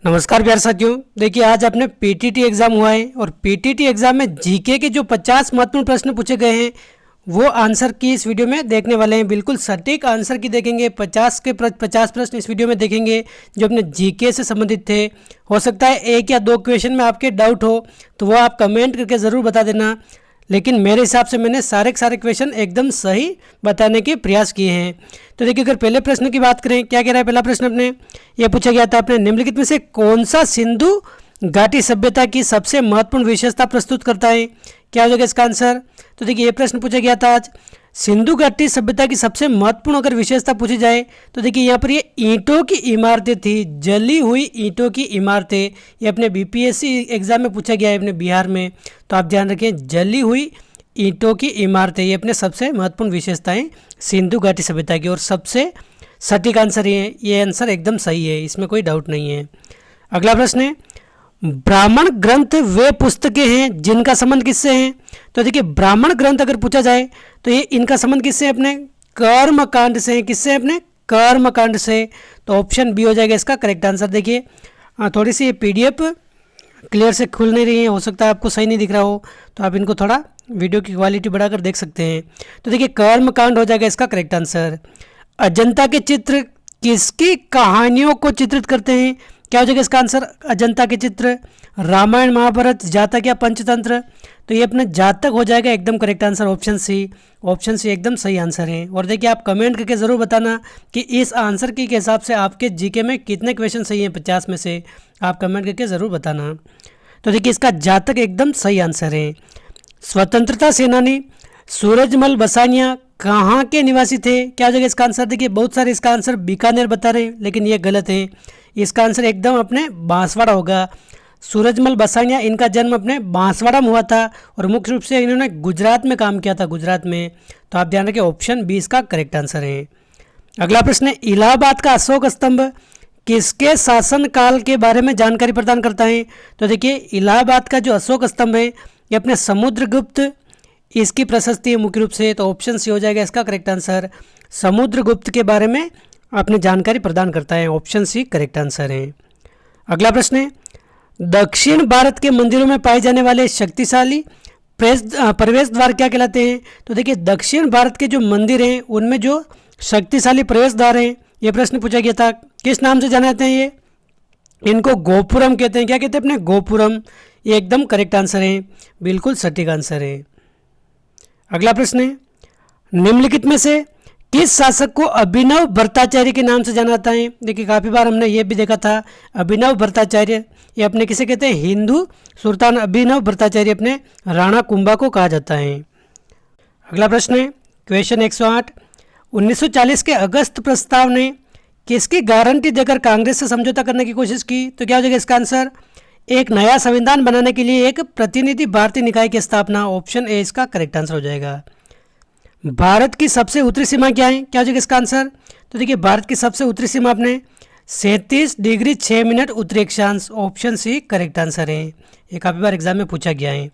नमस्कार प्यारे साथियों। देखिए आज अपने पीटीटी एग्ज़ाम हुआ है और पीटीटी एग्ज़ाम में जीके के जो 50 महत्वपूर्ण प्रश्न पूछे गए हैं वो आंसर की इस वीडियो में देखने वाले हैं। बिल्कुल सटीक आंसर की देखेंगे। 50 प्रश्न इस वीडियो में देखेंगे जो अपने जीके से संबंधित थे। हो सकता है एक या दो क्वेश्चन में आपके डाउट हो तो वो आप कमेंट करके ज़रूर बता देना, लेकिन मेरे हिसाब से मैंने सारे के सारे क्वेश्चन एकदम सही बताने के प्रयास किए हैं। तो देखिए अगर पहले प्रश्न की बात करें, क्या कह रहा है पहला प्रश्न अपने ये पूछा गया था, अपने निम्नलिखित में से कौन सा सिंधु घाटी सभ्यता की सबसे महत्वपूर्ण विशेषता प्रस्तुत करता है? क्या हो जाएगा इसका आंसर? तो देखिए ये प्रश्न पूछा गया था आज, सिंधु घाटी सभ्यता की सबसे महत्वपूर्ण अगर विशेषता पूछी जाए तो देखिए यहाँ पर ये ईंटों की इमारतें थी, जली हुई ईंटों की इमारतें। ये अपने बीपीएससी एग्जाम में पूछा गया है अपने बिहार में, तो आप ध्यान रखें जली हुई ईंटों की इमारतें ये अपने सबसे महत्वपूर्ण विशेषताएं सिंधु घाटी सभ्यता की, और सबसे सटीक आंसर ये आंसर एकदम सही है, इसमें कोई डाउट नहीं है। अगला प्रश्न है, ब्राह्मण ग्रंथ वे पुस्तकें हैं जिनका संबंध किससे है? तो देखिए ब्राह्मण ग्रंथ अगर पूछा जाए तो ये इनका संबंध किससे है? अपने कर्म कांड से है। किससे? अपने कर्म कांड से। तो ऑप्शन बी हो जाएगा इसका करेक्ट आंसर। देखिए थोड़ी सी ये पीडीएफ क्लियर से खुल नहीं रही है, हो सकता है आपको सही नहीं दिख रहा हो, तो आप इनको थोड़ा वीडियो की क्वालिटी बढ़ाकर देख सकते हैं। तो देखिए कर्म कांड हो जाएगा इसका करेक्ट आंसर। अजंता के चित्र किसकी कहानियों को चित्रित करते हैं? क्या हो जाएगा इसका आंसर? अजंता के चित्र रामायण महाभारत जातक या पंचतंत्र? तो ये अपना जातक हो जाएगा एकदम correct answer, option C. Option C एकदम सही आंसर है। और देखिए आप कमेंट करके ज़रूर बताना कि इस आंसर के हिसाब से आपके जीके में कितने क्वेश्चन सही हैं 50 में से, आप कमेंट करके ज़रूर बताना। तो देखिए इसका जातक एकदम सही आंसर है। स्वतंत्रता सेनानी सूरजमल बसानिया कहाँ के निवासी थे? क्या हो जाएगा इसका आंसर? देखिए बहुत सारे इसका आंसर बीकानेर बता रहे हैं, लेकिन ये गलत है। इसका आंसर एकदम अपने बांसवाड़ा होगा। सूरजमल बसानिया इनका जन्म अपने बांसवाड़ा में हुआ था और मुख्य रूप से इन्होंने गुजरात में काम किया था, गुजरात में। तो आप ध्यान रखें ऑप्शन बी इसका करेक्ट आंसर है। अगला प्रश्न है, इलाहाबाद का अशोक स्तंभ किसके शासन काल के बारे में जानकारी प्रदान करता है? तो देखिए इलाहाबाद का जो अशोक स्तंभ है ये अपने समुद्रगुप्त इसकी प्रशस्ति है मुख्य रूप से। तो ऑप्शन सी हो जाएगा इसका करेक्ट आंसर। समुद्रगुप्त के बारे में अपने जानकारी प्रदान करता है, ऑप्शन सी करेक्ट आंसर है। अगला प्रश्न है, दक्षिण भारत के मंदिरों में पाए जाने वाले शक्तिशाली प्रवेश द्वार क्या कहलाते हैं? तो देखिए दक्षिण भारत के जो मंदिर हैं उनमें जो शक्तिशाली प्रवेश द्वार हैं, ये प्रश्न पूछा गया था, किस नाम से जाने जाते हैं? ये इनको गोपुरम कहते हैं। क्या कहते हैं? अपने गोपुरम। ये एकदम करेक्ट आंसर है, बिल्कुल सटीक आंसर है। अगला प्रश्न है, निम्नलिखित में से किस शासक को अभिनव भट्टाचार्य के नाम से जाना जाता है? देखिए काफ़ी बार हमने ये भी देखा था, अभिनव भट्टाचार्य ये अपने किसे कहते हैं? हिंदू सुल्तान अभिनव भट्टाचार्य अपने राणा कुंभा को कहा जाता है। अगला प्रश्न है, क्वेश्चन 108, 1940 के अगस्त प्रस्ताव ने किसकी गारंटी देकर कांग्रेस से समझौता करने की कोशिश की? तो क्या हो जाएगा इसका आंसर? एक नया संविधान बनाने के लिए एक प्रतिनिधि भारतीय निकाय की स्थापना, ऑप्शन ए इसका करेक्ट आंसर हो जाएगा। भारत की सबसे उत्तरी सीमा क्या है? क्या हो जाएगा इसका आंसर? तो देखिए भारत की सबसे उत्तरी सीमा अपने 37 डिग्री 6 मिनट उत्तरी अक्षांश, ऑप्शन सी करेक्ट आंसर है। ये काफ़ी बार एग्जाम में पूछा गया है।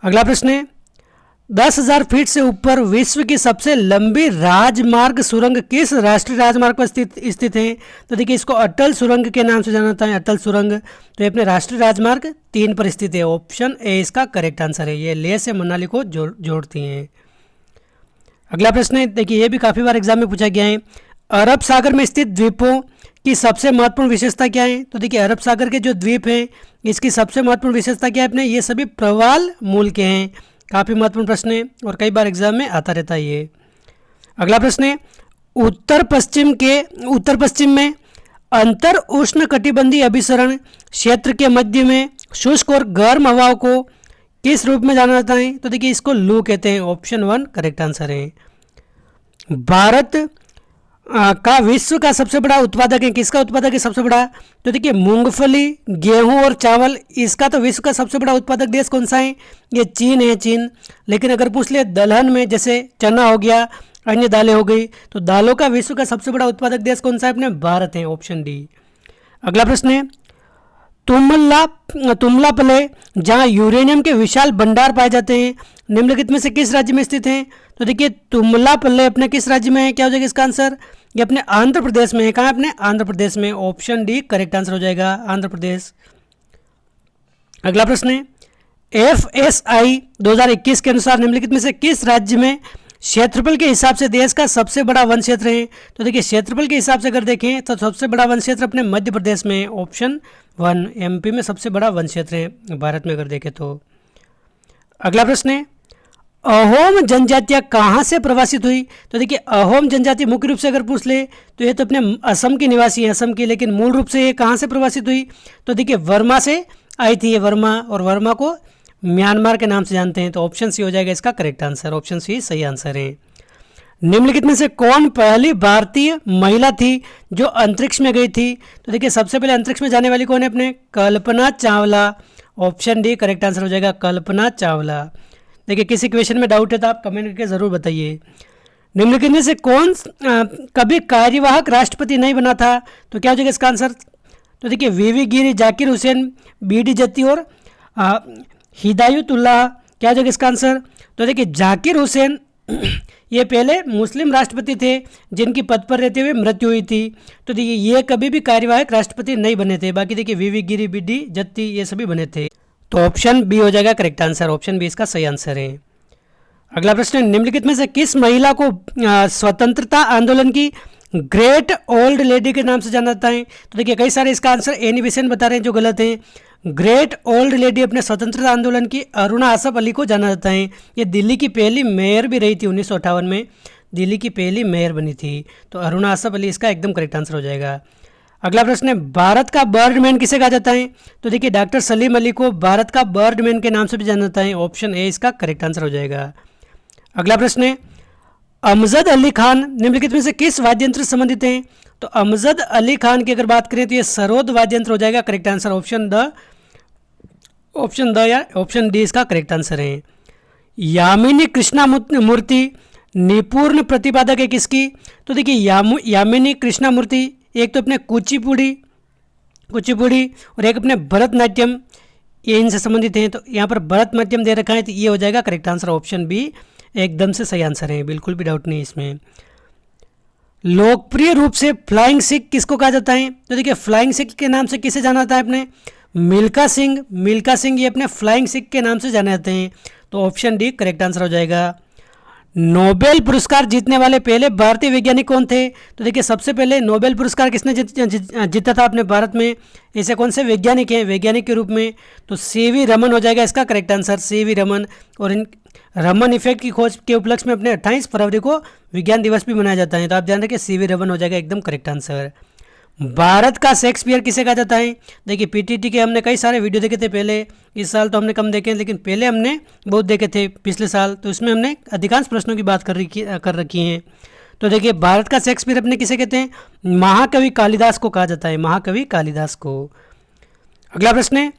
अगला प्रश्न है, 10,000 फीट से ऊपर विश्व की सबसे लंबी राजमार्ग सुरंग किस राष्ट्रीय राजमार्ग पर स्थित है? तो देखिए इसको अटल सुरंग के नाम से जाना जाता है, अटल सुरंग। तो ये अपने राष्ट्रीय राजमार्ग 3 पर स्थित है, ऑप्शन ए इसका करेक्ट आंसर है। ये लेह से मनाली को जोड़ती हैं। अगला प्रश्न है, देखिए ये भी काफ़ी बार एग्जाम में पूछा गया है, अरब सागर में स्थित द्वीपों की सबसे महत्वपूर्ण विशेषता क्या है? तो देखिए अरब सागर के जो द्वीप हैं इसकी सबसे महत्वपूर्ण विशेषता क्या है? अपने ये सभी प्रवाल मूल के हैं। काफ़ी महत्वपूर्ण प्रश्न है और कई बार एग्जाम में आता रहता है ये। अगला प्रश्न है, उत्तर पश्चिम में अंतर उष्ण कटिबंधीय अभिसरण क्षेत्र के मध्य में शुष्क और गर्म हवाओं को किस रूप में जाना जाता है? तो देखिए इसको लू कहते हैं, ऑप्शन 1 करेक्ट आंसर है। भारत का विश्व का सबसे बड़ा उत्पादक है, किसका उत्पादक है सबसे बड़ा? तो देखिए मूंगफली, गेहूं और चावल, इसका तो विश्व का सबसे बड़ा उत्पादक देश कौन सा है? ये चीन है, चीन। लेकिन अगर पूछ ले दलहन में, जैसे चना हो गया, अन्य दालें हो गई, तो दालों का विश्व का सबसे बड़ा उत्पादक देश कौन सा है? अपने भारत है, ऑप्शन डी। अगला प्रश्न है, तुमलापले जहाँ यूरेनियम के विशाल भंडार पाए जाते हैं निम्नलिखित में से किस राज्य में स्थित हैं? तो देखिए तुमलापल्ले अपने किस राज्य में है? क्या हो जाएगा इसका आंसर? ये अपने आंध्र प्रदेश में है। कहाँ? अपने आंध्र प्रदेश में। ऑप्शन डी करेक्ट आंसर हो जाएगा, आंध्र प्रदेश। अगला प्रश्न है, FSI 2021 के अनुसार निम्नलिखित में से किस राज्य में क्षेत्रफल के हिसाब से देश का सबसे बड़ा वन क्षेत्र है? तो देखिए क्षेत्रफल के हिसाब से अगर देखें तो सबसे बड़ा वन क्षेत्र अपने मध्य प्रदेश में, ऑप्शन 1। MP में सबसे बड़ा वन क्षेत्र है भारत में अगर देखें तो। अगला प्रश्न है, अहोम जनजातियाँ कहाँ से प्रवासित हुई? तो देखिए अहोम जनजाति मुख्य रूप से अगर पूछ ले तो ये तो अपने असम की निवासी है, असम की, लेकिन मूल रूप से ये कहाँ से प्रवासित हुई? तो देखिए वर्मा से आई थी ये, वर्मा, और वर्मा को म्यांमार के नाम से जानते हैं। तो ऑप्शन सी हो जाएगा इसका करेक्ट आंसर, ऑप्शन सी सही आंसर है। निम्नलिखित में से कौन पहली भारतीय महिला थी जो अंतरिक्ष में गई थी? तो देखिए सबसे पहले अंतरिक्ष में जाने वाली कौन है? अपने Kalpana Chawla, option D correct answer हो जाएगा, कल्पना चावला। देखिए किसी क्वेश्चन में डाउट है तो आप कमेंट करके ज़रूर बताइए। निम्नलिखित में से कौन कभी कार्यवाहक राष्ट्रपति नहीं बना था? तो क्या हो जाएगा इसका आंसर? तो देखिए वीवी गिरी, जाकिर हुसैन, BD जत्ती और हिदायतुल्लाह। क्या हो जाएगा इसका आंसर? तो देखिए जाकिर हुसैन ये पहले मुस्लिम राष्ट्रपति थे जिनकी पद पर रहते हुए मृत्यु हुई थी। तो देखिए ये कभी भी कार्यवाहक राष्ट्रपति नहीं बने थे। बाकी देखिए वीवी गिरी, BD जत्ती ये सभी बने थे। तो ऑप्शन बी हो जाएगा करेक्ट आंसर, ऑप्शन बी इसका सही आंसर है। अगला प्रश्न, निम्नलिखित में से किस महिला को स्वतंत्रता आंदोलन की ग्रेट ओल्ड लेडी के नाम से जाना जाता है? तो देखिए कई सारे इसका आंसर एनी बेसेंट बता रहे हैं जो गलत है। ग्रेट ओल्ड लेडी अपने स्वतंत्रता आंदोलन की अरुणा आसफ अली को जाना जाता है। ये दिल्ली की पहली मेयर भी रही थी, 1958 में दिल्ली की पहली मेयर बनी थी। तो अरुणा आसफ अली इसका एकदम करेक्ट आंसर हो जाएगा। अगला प्रश्न है, भारत का बर्डमैन किसे कहा जाता है? तो देखिए डॉक्टर सलीम अली को भारत का बर्डमैन के नाम से भी जाना जाता है, ऑप्शन ए इसका करेक्ट आंसर हो जाएगा। अगला प्रश्न है, अमजद अली खान निम्नलिखित में से किस वाद्य यंत्र से संबंधित हैं? तो अमजद अली खान की अगर बात करें तो ये सरोद वाद्य यंत्र हो जाएगा करेक्ट आंसर, ऑप्शन द या ऑप्शन डी इसका करेक्ट आंसर है। यामिनी कृष्णा मूर्ति निपुण प्रतिपादक है किसकी? तो देखिए यामिनी कृष्णा मूर्ति एक तो अपने कुचिपुड़ी और एक अपने भरतनाट्यम, ये इनसे संबंधित हैं। तो यहाँ पर भरतनाट्यम दे रखा है तो ये हो जाएगा करेक्ट आंसर, ऑप्शन बी एकदम से सही आंसर है, बिल्कुल भी डाउट नहीं इसमें। लोकप्रिय रूप से फ्लाइंग सिख किसको कहा जाता है? तो देखिए फ्लाइंग सिख के नाम से किसे जाना जाता है? अपने मिल्खा सिंह ये अपने फ्लाइंग सिख के नाम से जाने जाते हैं। तो ऑप्शन डी करेक्ट आंसर हो जाएगा। नोबेल पुरस्कार जीतने वाले पहले भारतीय वैज्ञानिक कौन थे? तो देखिए सबसे पहले नोबेल पुरस्कार किसने जीता था अपने भारत में? ऐसे कौन से वैज्ञानिक हैं वैज्ञानिक के रूप में? तो CV रमन हो जाएगा इसका करेक्ट आंसर, CV रमन। और इन रमन इफेक्ट की खोज के उपलक्ष्य में अपने 28 फरवरी को विज्ञान दिवस भी मनाया जाता है। तो आप जान रहे कि CV रमन हो जाएगा एकदम करेक्ट आंसर। भारत का शेक्सपियर किसे कहा जाता है? देखिए PTT के हमने कई सारे वीडियो देखे थे पहले, इस साल तो हमने कम देखे लेकिन पहले हमने बहुत देखे थे पिछले साल, तो इसमें हमने अधिकांश प्रश्नों की बात कर रखी हैं। तो देखिए भारत का शेक्सपियर अपने किसे कहते हैं? महाकवि कालिदास को कहा जाता है, महाकवि कालिदास को। अगला प्रश्न है,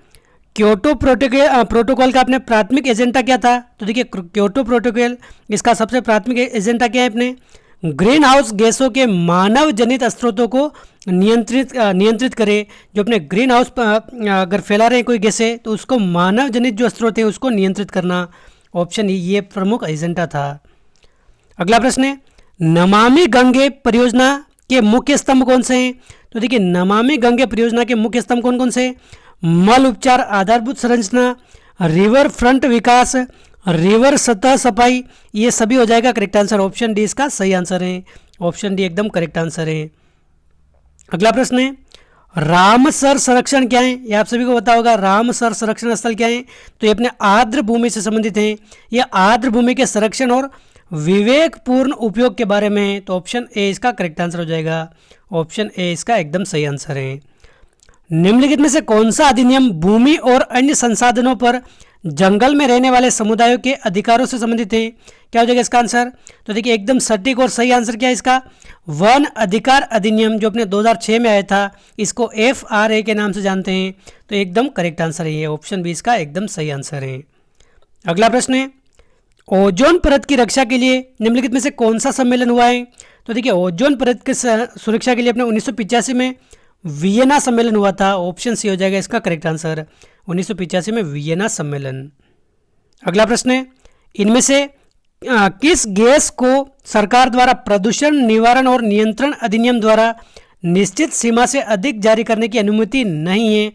क्योटो प्रोटोकॉल का अपने प्राथमिक एजेंडा क्या था? तो देखिए क्योटो प्रोटोकॉल इसका सबसे प्राथमिक एजेंडा क्या है? अपने ग्रीन हाउस गैसों के मानव जनित स्रोतों को नियंत्रित करे। जो अपने ग्रीन हाउस अगर फैला रहे हैं कोई गैसें तो उसको मानव जनित जो स्रोत है उसको नियंत्रित करना, ऑप्शन ये प्रमुख एजेंडा था। अगला प्रश्न है, नमामि गंगे परियोजना के मुख्य स्तंभ कौन से हैं? तो देखिए नमामि गंगे परियोजना के मुख्य स्तंभ कौन कौन से? मल उपचार आधारभूत संरचना, रिवर फ्रंट विकास, रिवर सतह सफाई, ये सभी हो जाएगा करेक्ट आंसर, ऑप्शन डी इसका सही आंसर है, ऑप्शन डी एकदम करेक्ट आंसर है। अगला प्रश्न है, रामसर संरक्षण क्या है? ये आप सभी को पता होगा, रामसर संरक्षण स्थल क्या है? तो ये अपने आर्द्र भूमि से संबंधित हैं। ये आर्द्र भूमि के संरक्षण और विवेकपूर्ण उपयोग के बारे में है। तो ऑप्शन ए इसका करेक्ट आंसर हो जाएगा, ऑप्शन ए इसका एकदम सही आंसर है। निम्नलिखित में से कौन सा अधिनियम भूमि और अन्य संसाधनों पर जंगल में रहने वाले समुदायों के अधिकारों से संबंधित है? क्या हो जाएगा इसका आंसर? तो देखिए एकदम सटीक और सही आंसर क्या है इसका? वन अधिकार अधिनियम जो अपने 2006 में आया था, इसको FRA के नाम से जानते हैं। तो एकदम करेक्ट आंसर है ये, ऑप्शन बी इसका एकदम सही आंसर है। अगला प्रश्न है, ओजोन परत की रक्षा के लिए निम्नलिखित में से कौन सा सम्मेलन हुआ है? तो देखिए ओजोन परत की सुरक्षा के लिए अपने 1985 में वियना सम्मेलन हुआ था, ऑप्शन सी हो जाएगा इसका करेक्ट आंसर, 1985 में वियना सम्मेलन। अगला प्रश्न है, इनमें से किस गैस को सरकार द्वारा प्रदूषण निवारण और नियंत्रण अधिनियम द्वारा निश्चित सीमा से अधिक जारी करने की अनुमति नहीं है?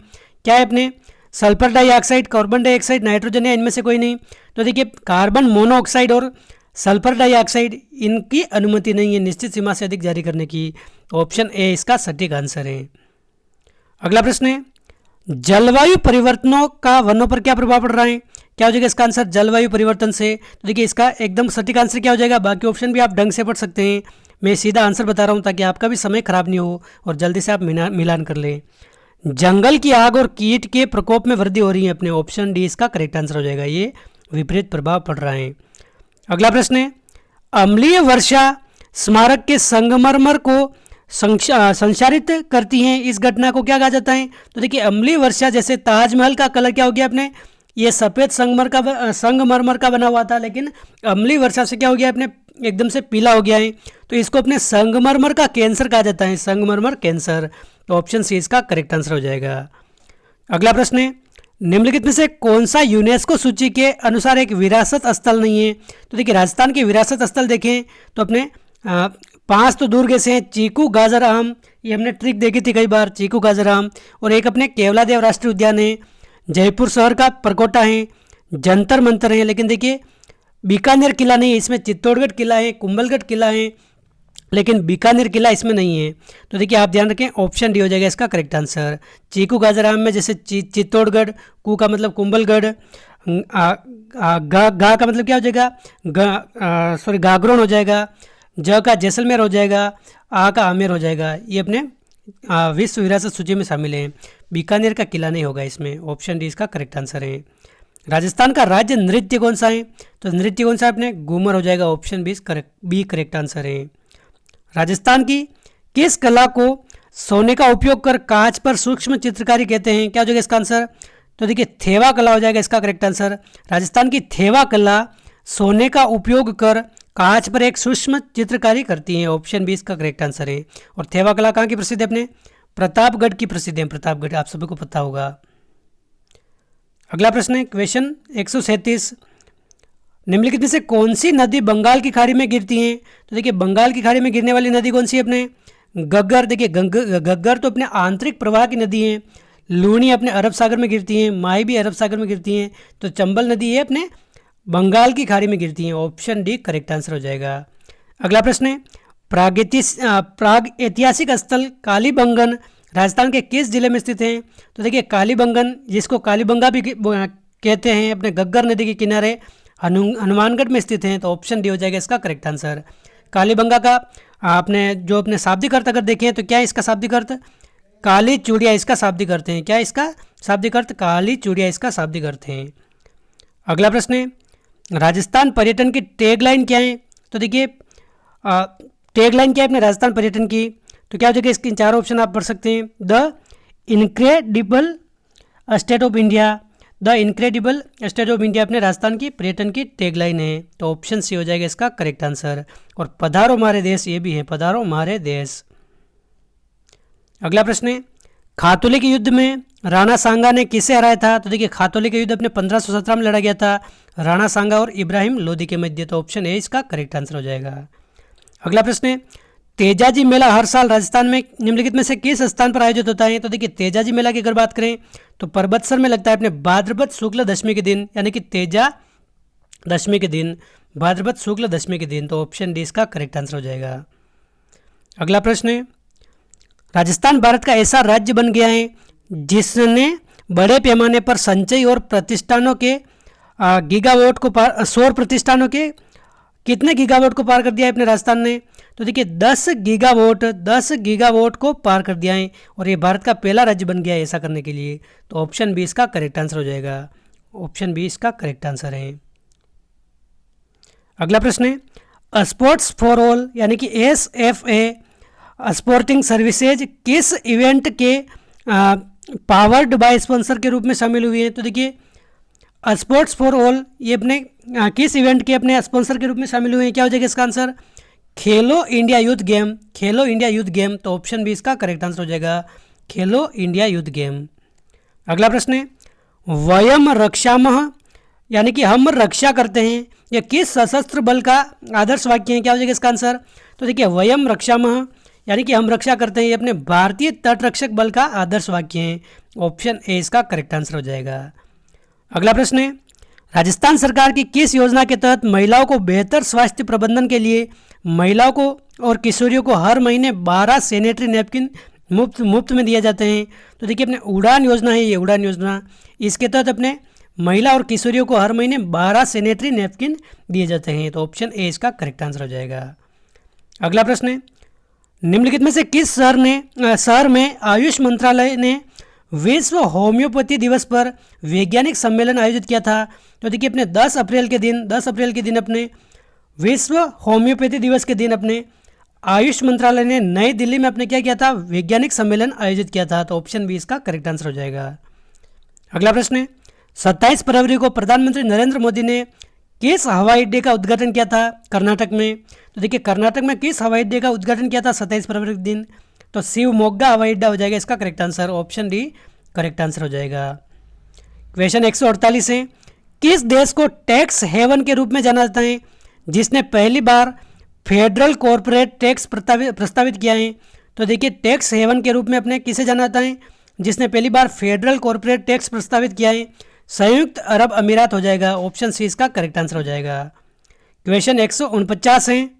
क्या है अपने sulphur dioxide, carbon dioxide, nitrogen है, इनमें से कोई नहीं। तो देखिए कार्बन मोनोऑक्साइड और सल्फर डाइऑक्साइड, इनकी अनुमति नहीं है निश्चित सीमा से अधिक जारी करने की। ऑप्शन ए इसका सटीक आंसर है। अगला प्रश्न है, जलवायु परिवर्तनों का वनों पर क्या प्रभाव पड़ रहा है? क्या हो जाएगा इसका आंसर जलवायु परिवर्तन से? तो देखिए इसका एकदम सटीक आंसर क्या हो जाएगा, बाकी ऑप्शन भी आप ढंग से पढ़ सकते हैं, मैं सीधा आंसर बता रहा हूँ ताकि आपका भी समय खराब नहीं हो और जल्दी से आप मिलान कर लें। जंगल की आग और कीट के प्रकोप में वृद्धि हो रही है, अपने ऑप्शन डी इसका करेक्ट आंसर हो जाएगा, ये विपरीत प्रभाव पड़ रहा है। अगला प्रश्न है, अम्लीय वर्षा स्मारक के संगमरमर को संचारित करती हैं, इस घटना को क्या कहा जाता है? तो देखिए अम्लीय वर्षा, जैसे ताजमहल का कलर क्या हो गया अपने, ये सफ़ेद संगमरमर का बना हुआ था, लेकिन अम्लीय वर्षा से क्या हो गया अपने एकदम से पीला हो गया है, तो इसको अपने संगमरमर का कैंसर कहा जाता है, संगमरमर कैंसर। तो ऑप्शन सी इसका करेक्ट आंसर हो जाएगा। अगला प्रश्न है, निम्नलिखित में से कौन सा यूनेस्को सूची के अनुसार एक विरासत स्थल नहीं है? तो देखिए राजस्थान के विरासत स्थल देखें तो अपने 5 तो दूर गए हैं, चीकू, गाजर, आम, ये हमने ट्रिक देखी थी कई बार, चीकू, गाजर, आम, और एक अपने केवलादेव राष्ट्रीय उद्यान है, जयपुर शहर का परकोटा है, जंतर मंतर है, लेकिन देखिए बीकानेर किला नहीं है इसमें, चित्तौड़गढ़ किला है, कुंभलगढ़ किला है, लेकिन बीकानेर किला इसमें नहीं है। तो देखिए आप ध्यान रखें, ऑप्शन डी हो जाएगा इसका करेक्ट आंसर। चीकू, गाजर, आम में जैसे चित्तौड़गढ़, कू का मतलब कुंभलगढ़, गा का मतलब क्या हो जाएगा, गागरोन हो जाएगा, ज का जैसलमेर हो जाएगा, आ का आमेर हो जाएगा, ये अपने विश्व विरासत सूची में शामिल हैं। बीकानेर का किला नहीं होगा इसमें, ऑप्शन डी इसका करेक्ट आंसर है। राजस्थान का राज्य नृत्य कौन सा है? तो नृत्य कौन सा है अपने, घूमर हो जाएगा, ऑप्शन बी करेक्ट आंसर है। राजस्थान की किस कला को सोने का उपयोग कर कांच पर सूक्ष्म चित्रकारी कहते हैं? क्या हो जाएगा इसका आंसर? तो देखिए थेवा कला हो जाएगा इसका करेक्ट आंसर। राजस्थान की थेवा कला सोने का उपयोग कर कांच पर एक सूक्ष्म चित्रकारी करती है, ऑप्शन बी इसका करेक्ट आंसर है। और थेवा कला कहाँ की प्रसिद्ध है अपने, प्रतापगढ़ की प्रसिद्ध है, प्रतापगढ़ आप सभी को पता होगा। अगला प्रश्न है क्वेश्चन 137, निम्नलिखित में से कौन सी नदी बंगाल की खाड़ी में गिरती है? तो देखिए बंगाल की खाड़ी में गिरने वाली नदी कौन सी है अपने, गग्गर। देखिए गग्गर तो अपने आंतरिक प्रवाह की नदी है, लूनी अपने अरब सागर में गिरती हैं, माही भी अरब सागर में गिरती हैं, तो चंबल नदी है अपने बंगाल की खाड़ी में गिरती हैं, ऑप्शन डी करेक्ट आंसर हो जाएगा। अगला प्रश्न है प्राग ऐतिहासिक स्थल कालीबंगन राजस्थान के किस जिले में स्थित है? तो देखिए कालीबंगन, जिसको कालीबंगा भी कहते हैं, अपने गग्गर नदी के किनारे हनुमानगढ़ में स्थित हैं, तो ऑप्शन डी हो जाएगा इसका करेक्ट आंसर। कालीबंगा का आपने जो अपने शाब्दिक अर्थ अगर देखें तो क्या है इसका शाब्दिक अर्थ, काली चूड़िया इसका शाब्दिक अर्थ है। क्या है इसका शाब्दिक अर्थ, काली चूड़िया इसका शाब्दिक अर्थ है। अगला प्रश्न है राजस्थान पर्यटन की टैगलाइन क्या है? तो देखिए टैगलाइन क्या है अपने राजस्थान पर्यटन की, तो क्या हो जाएगा इसके चारों ऑप्शन आप पढ़ सकते हैं। The incredible state of India, the incredible state of India अपने राजस्थान की पर्यटन की टैगलाइन है, तो ऑप्शन सी हो जाएगा इसका करेक्ट आंसर। और पधारो हमारे देश ये भी है, पधारो हमारे देश। अगला प्रश्न है खातौली के युद्ध में राणा सांगा ने किसे हराया था? तो देखिए खातौली का युद्ध अपने 1517 में लड़ा गया था राणा सांगा और इब्राहिम लोदी के मध्य, तो ऑप्शन ए इसका करेक्ट आंसर हो जाएगा। अगला प्रश्न है तेजाजी मेला हर साल राजस्थान में निम्नलिखित में से किस स्थान पर आयोजित होता है? तो देखिए तेजाजी मेला की अगर बात करें तो परबतसर में लगता है अपने भाद्रपद शुक्ल दशमी के दिन, यानी कि तेजा दशमी के दिन, भाद्रपद शुक्ल दशमी के दिन, तो ऑप्शन डी इसका करेक्ट आंसर हो जाएगा। अगला प्रश्न है राजस्थान भारत का ऐसा राज्य बन गया है जिसने बड़े पैमाने पर संचयी और प्रतिष्ठानों के गीगावाट को पार, सौर प्रतिष्ठानों के कितने गीगावाट को पार कर दिया है अपने राजस्थान ने? तो देखिए 10 गीगावाट को पार कर दिया है, और ये भारत का पहला राज्य बन गया है ऐसा करने के लिए, तो ऑप्शन बी इसका करेक्ट आंसर हो जाएगा। ऑप्शन बी इसका करेक्ट आंसर है। अगला प्रश्न है स्पोर्ट्स फॉर ऑल यानी कि SFA स्पोर्टिंग सर्विसेज किस इवेंट के पावर्ड बाय स्पॉन्सर के रूप में शामिल हुई है? तो देखिए स्पोर्ट्स फॉर ऑल ये अपने किस इवेंट के अपने स्पॉन्सर के रूप में शामिल हुए हैं? क्या हो जाएगा इसका आंसर, खेलो इंडिया यूथ गेम, खेलो इंडिया यूथ गेम, तो ऑप्शन बी इसका करेक्ट आंसर हो जाएगा, खेलो इंडिया यूथ गेम। अगला प्रश्न है वयम रक्षामः यानी कि हम रक्षा करते हैं, ये किस सशस्त्र बल का आदर्श वाक्य है? क्या हो जाएगा इसका आंसर? तो देखिए वयम रक्षामः, यानी कि हम रक्षा करते हैं, ये अपने भारतीय तटरक्षक बल का आदर्श वाक्य है। ऑप्शन ए इसका करेक्ट आंसर हो जाएगा। अगला प्रश्न है, राजस्थान सरकार की किस योजना के तहत महिलाओं को बेहतर स्वास्थ्य प्रबंधन के लिए महिलाओं को और किशोरियों को हर महीने 12 सैनिटरी नैपकिन मुफ्त में दिए जाते हैं? तो देखिए अपने उड़ान योजना है, ये उड़ान योजना, इसके तहत अपने महिला और किशोरियों को हर महीने 12 सैनिटरी नैपकिन दिए जाते हैं। तो ऑप्शन ए इसका करेक्ट आंसर हो जाएगा। अगला प्रश्न है, निम्नलिखित में से किस शहर में आयुष मंत्रालय ने विश्व होम्योपैथी दिवस पर वैज्ञानिक सम्मेलन आयोजित किया था? तो देखिए अपने 10 अप्रैल के दिन अपने विश्व होम्योपैथी दिवस के दिन अपने आयुष मंत्रालय ने नई दिल्ली में अपने क्या किया था? वैज्ञानिक सम्मेलन आयोजित किया था। तो ऑप्शन बी इसका करेक्ट आंसर हो जाएगा। अगला प्रश्न है, 27 फरवरी को प्रधानमंत्री नरेंद्र मोदी ने किस हवाई अड्डे का उद्घाटन किया था कर्नाटक में? तो देखिए कर्नाटक में किस हवाई अड्डे का उद्घाटन किया था 27 फरवरी के दिन? तो शिवमोग्गा हवाई अड्डा हो जाएगा इसका correct answer. Option D correct answer हो जाएगा। क्वेश्चन 148 है, किस देश को टैक्स हेवन के रूप में जाना जाता है जिसने पहली बार फेडरल कॉरपोरेट टैक्स प्रस्तावित किया है? तो देखिए टैक्स हेवन के रूप में अपने किसे जाना जाता है जिसने पहली बार फेडरल कॉरपोरेट टैक्स प्रस्तावित किया है? संयुक्त अरब अमीरात हो जाएगा। ऑप्शन सी इसका करेक्ट आंसर हो जाएगा। क्वेश्चन 149 है,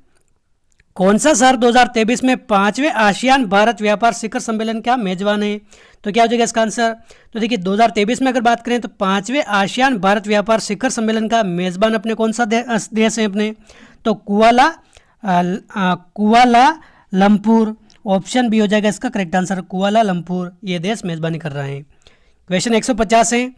कौन सा शहर 2023 में 5वें आसियान भारत व्यापार शिखर सम्मेलन का मेजबान है? तो क्या हो जाएगा इसका आंसर? तो देखिए 2023 में अगर बात करें तो 5वें आसियान भारत व्यापार शिखर सम्मेलन का मेजबान अपने कौन सा देश है अपने? तो कुआलालंपुर। ऑप्शन बी हो जाएगा इसका करेक्ट आंसर, कुआलालंपुर ये देश मेजबानी कर रहे हैं। क्वेश्चन 150 है,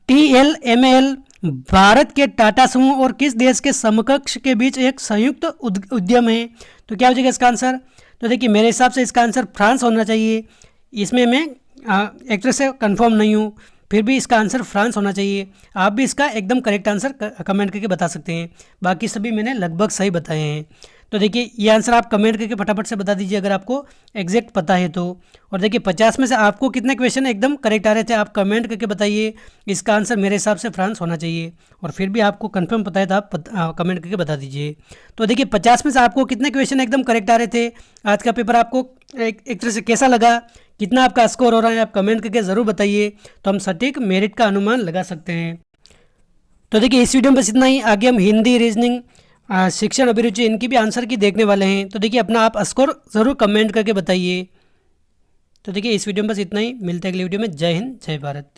TLMAL भारत के टाटा समूह और किस देश के समकक्ष के बीच एक संयुक्त उद्यम है? तो क्या हो जाएगा इसका आंसर? तो देखिए मेरे हिसाब से इसका आंसर फ्रांस होना चाहिए। इसमें मैं एक तरह से कंफर्म नहीं हूँ, फिर भी इसका आंसर फ्रांस होना चाहिए। आप भी इसका एकदम करेक्ट आंसर कमेंट करके बता सकते हैं। बाकी सभी मैंने लगभग सही बताए हैं। तो देखिए ये आंसर आप कमेंट करके फटाफट से बता दीजिए अगर आपको एग्जैक्ट पता है तो। और देखिए 50 में से आपको कितने क्वेश्चन एकदम करेक्ट आ रहे थे आप कमेंट करके बताइए। इसका आंसर मेरे हिसाब से फ्रांस होना चाहिए। और फिर भी आपको कंफर्म पता है तो आप कमेंट करके बता दीजिए। तो देखिए 50 में से आपको कितने क्वेश्चन एकदम करेक्ट आ रहे थे? आज का पेपर आपको एक तरह से कैसा लगा, कितना आपका स्कोर हो रहा है, आप कमेंट करके ज़रूर बताइए, तो हम सटीक मेरिट का अनुमान लगा सकते हैं। तो देखिए इस वीडियो में बस इतना ही। आगे हम हिंदी, रीजनिंग, शिक्षण अभिरुचि इनकी भी आंसर की देखने वाले हैं। तो देखिए अपना आप स्कोर ज़रूर कमेंट करके बताइए। तो देखिए इस वीडियो में बस इतना ही। मिलते हैं अगली वीडियो में। जय हिंद, जय भारत।